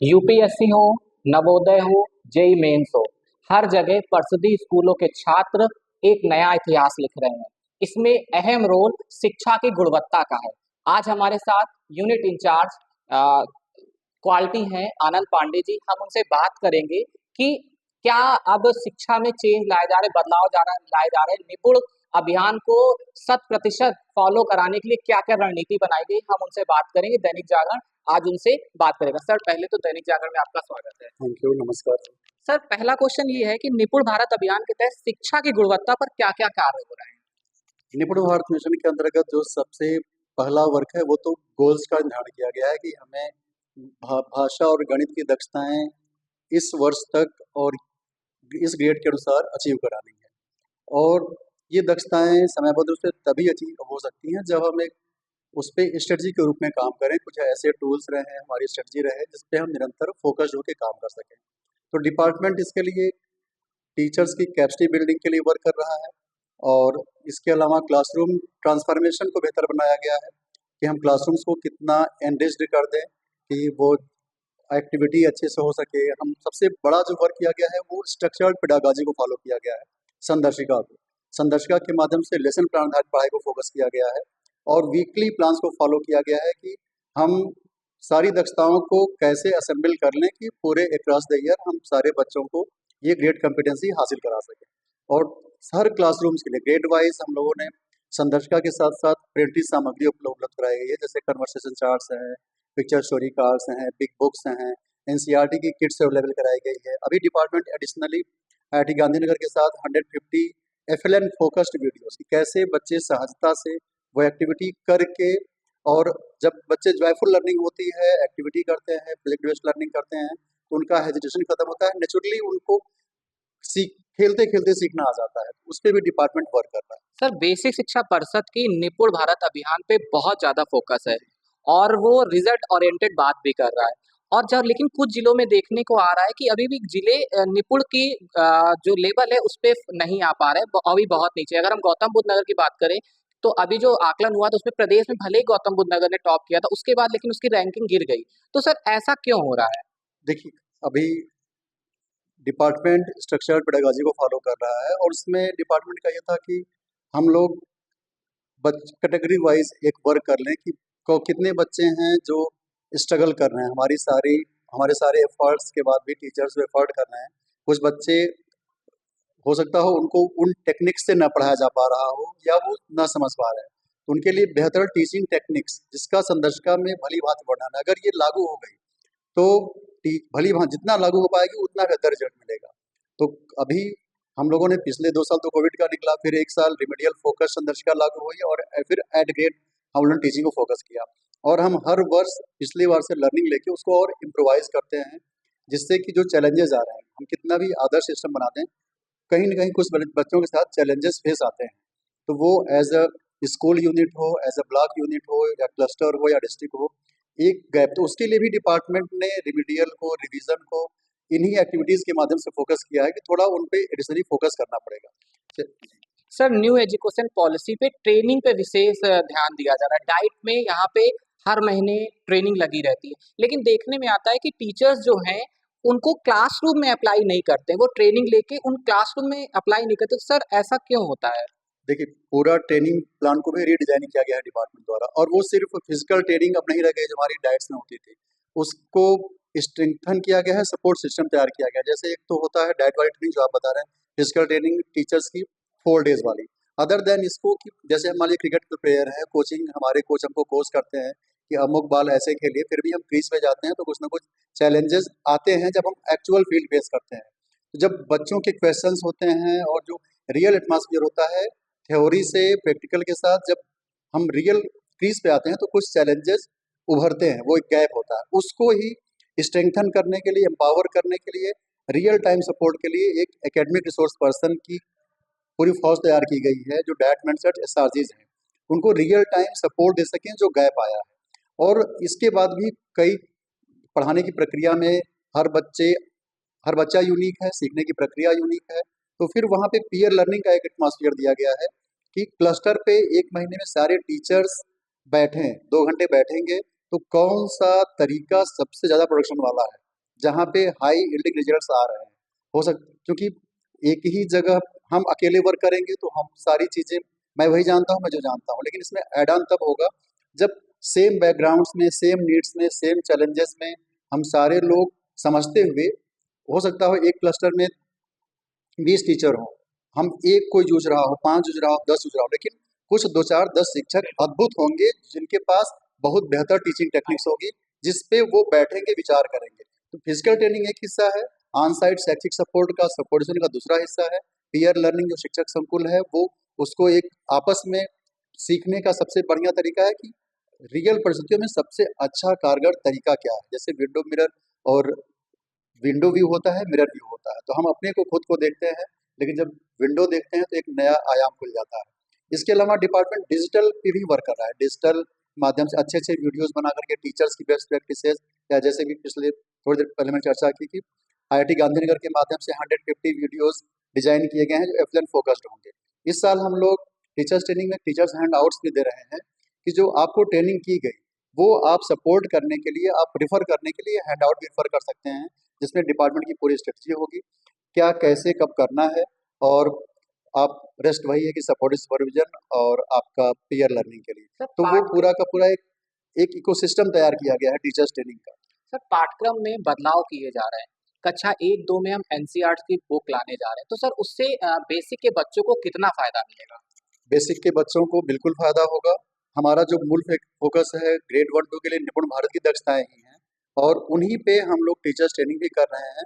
UPSC हो, नवोदय हो, JEE mains हो, हर जगह प्रसिद्धि स्कूलों के छात्र एक नया इतिहास लिख रहे हैं। इसमें अहम रोल शिक्षा की गुणवत्ता का है। आज हमारे साथ यूनिट इंचार्ज क्वालिटी हैं आनंद पांडे जी। हम उनसे बात करेंगे कि क्या अब शिक्षा में चेंज लाए जा रहे, बदलाव लाए जा रहे, निपुण अभियान को 100% फॉलो कराने के लिए क्या क्या रणनीति बनाई गई। हम उनसे बात करेंगे। दैनिक जागरण आज उनसे बात करेगा। सर, पहले तो दैनिक जागरण में आपका स्वागत है। थैंक यू, नमस्कार। सर, पहला क्वेश्चन ये है कि निपुण भारत अभियान के तहत शिक्षा की गुणवत्ता पर क्या क्या कार्य हो रहे हैं। निपुण भारत मिशन के अंतर्गत जो सबसे पहला वर्क है वो तो गोल्स का निर्धारण किया गया है कि हमें भाषा और गणित की दक्षताएं इस वर्ष तक और इस ग्रेड के अनुसार अचीव करानी है। और ये दक्षताएं समयबद्ध रूप से तभी अचीव हो सकती हैं जब हम एक उस पर स्ट्रेटजी के रूप में काम करें, कुछ ऐसे टूल्स रहे, हमारी स्ट्रेटजी रहे जिस पे हम निरंतर फोकस्ड होकर काम कर सकें। तो डिपार्टमेंट इसके लिए टीचर्स की कैपेसिटी बिल्डिंग के लिए वर्क कर रहा है और इसके अलावा क्लासरूम ट्रांसफॉर्मेशन को बेहतर बनाया गया है कि हम क्लासरूम्स को कितना एनरिच्ड कर दें कि वो एक्टिविटी अच्छे से हो सके। हम सबसे बड़ा जो वर्क किया गया है वो स्ट्रक्चर्ड पेडागॉजी को फॉलो किया गया है। संदर्शिका के माध्यम से लेसन प्लान आधारित पढ़ाई को फोकस किया गया है और वीकली प्लान्स को फॉलो किया गया है कि हम सारी दक्षताओं को कैसे असेंबल कर लें कि पूरे अक्रॉस द ईयर हम सारे बच्चों को ये ग्रेड कॉम्पिटेंसी हासिल करा सकें। और हर क्लासरूम्स के लिए ग्रेड वाइज हम लोगों ने संदर्शिका के साथ साथ प्रिंटेड सामग्री उपलब्ध कराई गई है, जैसे कन्वर्सेशन चार्ट्स हैं, पिक्चर स्टोरी कार्ड्स हैं, बिग बुक्स हैं, एनसीईआरटी की किट्स अवेलेबल कराई गई है। अभी डिपार्टमेंट एडिशनली आईआईटी गांधीनगर के साथ 150 एफएलएन फोकस्ड वीडियोस की कैसे बच्चे सहजता से वो एक्टिविटी करके, और जब बच्चे जॉयफुल लर्निंग होती है, एक्टिविटी करते हैं, प्रोजेक्ट बेस्ड लर्निंग करते हैं, तो उनका हेजिटेशन खत्म होता है, नेचुरली उनको खेलते खेलते सीखना आ जाता है। उस पर भी डिपार्टमेंट वर्क कर रहा है। सर, बेसिक शिक्षा परिषद की निपुण भारत अभियान पे बहुत ज्यादा फोकस है और वो रिजल्ट ओरिएंटेड बात भी कर रहा है। और जब लेकिन कुछ जिलों में देखने को आ रहा है कि अभी भी जिले निपुण की जो लेवल है उस पे नहीं आ पा रहे, अभी बहुत नीचे। अगर हम गौतम बुद्ध नगर की बात करें तो अभी जो आकलन हुआ था उसमें प्रदेश में भले ही गौतम बुद्ध नगर ने टॉप किया था, उसके बाद लेकिन उसकी रैंकिंग गिर गई। तो सर, ऐसा क्यों हो रहा है? देखिए, अभी डिपार्टमेंट स्ट्रक्चर्ड पेडागॉजी को फॉलो कर रहा है और उसमें डिपार्टमेंट का ये था कि हम लोग कैटेगरी वाइज एक वर्क कर लें कि कितने बच्चे हैं जो स्ट्रगल कर रहे हैं। हमारे सारे एफर्ट्स के बाद भी टीचर्स एफर्ट कर रहे हैं। कुछ बच्चे हो सकता हो उनको उन टेक्निक्स से न पढ़ाया जा पा रहा हो या वो न समझ पा रहे हैं, तो उनके लिए बेहतर टीचिंग टेक्निक्स जिसका संदर्शिका में भली भांति वर्णन है, अगर ये लागू हो गई तो भली भांति जितना लागू हो पाएगी उतना बेहतर रिजल्ट मिलेगा। तो अभी हम लोगों ने पिछले 2 साल तो कोविड का निकला, फिर 1 साल रिमेडियल फोकस संदर्शिका लागू हुई और फिर एट ग्रेड हम लोगों ने टीचिंग को फोकस किया। और हम हर वर्ष पिछली बार से लर्निंग लेके उसको और इम्प्रोवाइज करते हैं, जिससे कि जो चैलेंजेस आ रहे हैं, हम कितना भी आदर्श सिस्टम बना दें, कहीं ना कहीं कुछ बच्चों के साथ चैलेंजेस फेस आते हैं। तो वो एज अ स्कूल यूनिट हो, एज अ ब्लॉक यूनिट हो, या क्लस्टर हो, या डिस्ट्रिक्ट हो, एक गैप, तो उसके लिए भी डिपार्टमेंट ने रिमीडियल को, रिवीजन को इन्हीं एक्टिविटीज के माध्यम से फोकस किया है कि थोड़ा उन पे एडिशनली फोकस करना पड़ेगा। सर, न्यू एजुकेशन पॉलिसी पे ट्रेनिंग पे विशेष ध्यान दिया जा रहा है। डाइट में यहाँ पे हर महीने ट्रेनिंग लगी रहती है, लेकिन देखने में आता है कि टीचर्स जो हैं उनको क्लासरूम में अप्लाई नहीं करते, वो ट्रेनिंग लेके उन क्लासरूम में अप्लाई नहीं करते। सर, ऐसा क्यों होता है? देखिए, पूरा ट्रेनिंग प्लान को भी रीडिजाइन किया गया है डिपार्टमेंट द्वारा, और वो सिर्फ फिजिकल ट्रेनिंग अब नहीं रह गई जो हमारी डाइट्स में होती थी, उसको स्ट्रेंथन किया गया है, सपोर्ट सिस्टम तैयार किया गया है। जैसे एक तो होता है डाइट वाली ट्रेनिंग जो आप बता रहे हैं, फिजिकल ट्रेनिंग टीचर्स की 4 डेज वाली। अदर देन इसको कि जैसे हमारे क्रिकेट के प्लेयर हैं, कोचिंग हमारे कोच हमको कोच करते हैं कि अमुक बाल ऐसे खेलिए, फिर भी हम क्रीज पे जाते हैं तो कुछ ना कुछ चैलेंजेस आते हैं जब हम एक्चुअल फील्ड फेस करते हैं। तो जब बच्चों के क्वेश्चंस होते हैं और जो रियल एटमॉस्फेयर होता है, थ्योरी से प्रैक्टिकल के साथ जब हम रियल क्रीज पे आते हैं तो कुछ चैलेंजेस उभरते हैं, वो एक गैप होता है। उसको ही स्ट्रेंथन करने के लिए, एम्पावर करने के लिए, रियल टाइम सपोर्ट के लिए एक एकेडमिक रिसोर्स पर्सन की पूरी फौज तैयार की गई है, जो डायट मेंटर्स एसआरजीज हैं, उनको रियल टाइम सपोर्ट दे सकें जो गैप आया है। और इसके बाद भी कई पढ़ाने की प्रक्रिया में हर बच्चा यूनिक है, सीखने की प्रक्रिया यूनिक है, तो फिर वहाँ पे पीयर लर्निंग का एक एटमॉस्फेयर दिया गया है कि क्लस्टर पे 1 महीने में सारे टीचर्स बैठें, 2 घंटे बैठेंगे, तो कौन सा तरीका सबसे ज़्यादा प्रोडक्शन वाला है जहाँ पे हाई यील्डिंग रिजल्ट्स आ रहे हैं। हो सक क्योंकि एक ही जगह हम अकेले वर्क करेंगे तो हम सारी चीज़ें, मैं वही जानता हूँ मैं जो जानता हूँ, लेकिन इसमें ऐड ऑन तब होगा जब सेम बैकग्राउंड्स में, सेम नीड्स में, सेम चैलेंजेस में हम सारे लोग समझते हुए, हो सकता हो एक क्लस्टर में 20 टीचर हों, हम एक कोई जूझ रहा हो, 5 जूझ रहा हो, 10 जूझ रहा हो, लेकिन कुछ 2, 4, 10 शिक्षक अद्भुत होंगे जिनके पास बहुत बेहतर टीचिंग टेक्निक्स होगी, जिस पे वो बैठेंगे, विचार करेंगे। तो फिजिकल ट्रेनिंग एक हिस्सा है, ऑन साइट शैक्षिक सपोर्ट का सपोर्टेशन का दूसरा हिस्सा है, पीयर लर्निंग जो शिक्षक संकुल है वो उसको एक आपस में सीखने का सबसे बढ़िया तरीका है कि रियल परिस्थितियों में सबसे अच्छा कारगर तरीका क्या है। जैसे विंडो मिरर और विंडो व्यू होता है, मिरर व्यू होता है, तो हम अपने को खुद को देखते हैं, लेकिन जब विंडो देखते हैं तो एक नया आयाम खुल जाता है। इसके अलावा डिपार्टमेंट डिजिटल पे भी वर्क कर रहा है, डिजिटल माध्यम से अच्छे अच्छे वीडियोस बना करके टीचर्स की बेस्ट प्रैक्टिसेस, या जैसे भी पिछले थोड़ी देर पहले मैंने चर्चा की कि आईआईटी गांधीनगर के माध्यम से 150 वीडियोस डिजाइन किए गए हैं जो एफएलएन फोकस्ड होंगे। इस साल हम लोग टीचर्स ट्रेनिंग में टीचर्स हैंड आउट्स भी दे रहे हैं कि जो आपको ट्रेनिंग की गई वो आप सपोर्ट करने के लिए, आप रिफर करने के लिए हैंड आउट भी रिफर कर सकते हैं, जिसमें डिपार्टमेंट की पूरी स्ट्रेटजी होगी, क्या कैसे कब करना है, और आप रेस्ट वही है कि सपोर्टिव सुपरविजन और आपका पीयर लर्निंग के लिए। सर तो वो पूरा का पूरा एक इकोसिस्टम तैयार किया गया है टीचर्स ट्रेनिंग का। सर पाठ्यक्रम में बदलाव किए जा रहे हैं। कक्षा 1-2 में हम एनसीईआरटी की बुक लाने जा रहे हैं। तो सर उससे बेसिक के बच्चों को कितना फ़ायदा मिलेगा? बेसिक के बच्चों को बिल्कुल फायदा होगा। हमारा जो मूल फोकस है ग्रेड 1-2 के लिए निपुण भारत की दक्षताएं ही हैं, और उन्हीं पे हम लोग टीचर्स ट्रेनिंग भी कर रहे हैं